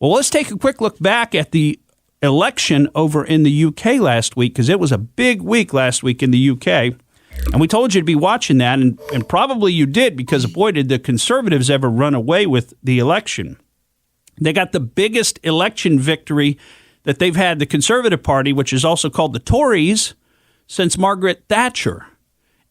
Well, let's take a quick look back at the election over in the UK last week, because it was a big week last week in the UK. And we told you to be watching that, and probably you did, because, boy, did the Conservatives ever run away with the election. They got the biggest election victory that they've had, the Conservative Party, which is also called the Tories, since Margaret Thatcher.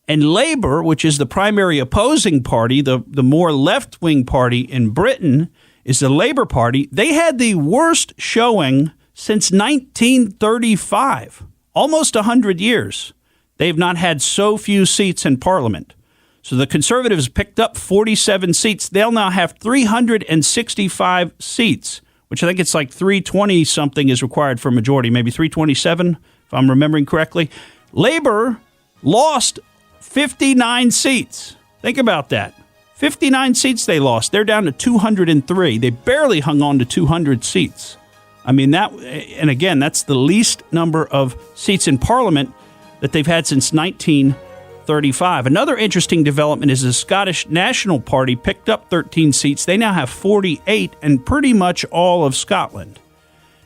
And Labour, which is the primary opposing party, the more left-wing party in Britain, is the Labour Party. They had the worst showing since 1935, almost 100 years. They've not had so few seats in Parliament. So the Conservatives picked up 47 seats. They'll now have 365 seats, which I think it's like 320-something is required for a majority, maybe 327, if I'm remembering correctly. Labour lost 59 seats. Think about that. 59 seats they lost. They're down to 203. They barely hung on to 200 seats. I mean, and again, that's the least number of seats in Parliament that they've had since 1935. Another interesting development is the Scottish National Party picked up 13 seats. They now have 48 and pretty much all of Scotland.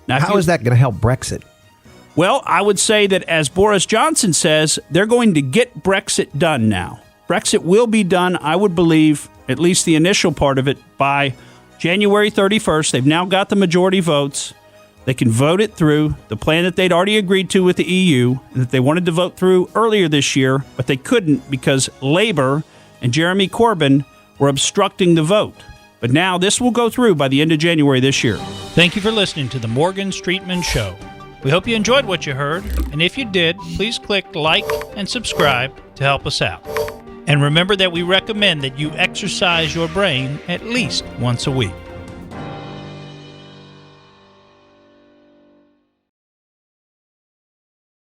Now, how is that going to help Brexit? Well, I would say that, as Boris Johnson says, they're going to get Brexit done now. Brexit will be done, I would believe, at least the initial part of it, by January 31st. They've now got the majority votes. They can vote it through, the plan that they'd already agreed to with the EU, and that they wanted to vote through earlier this year, but they couldn't because Labour and Jeremy Corbyn were obstructing the vote. But now this will go through by the end of January this year. Thank you for listening to the Morgan Streetman Show. We hope you enjoyed what you heard, and if you did, please click like and subscribe to help us out. And remember that we recommend that you exercise your brain at least once a week.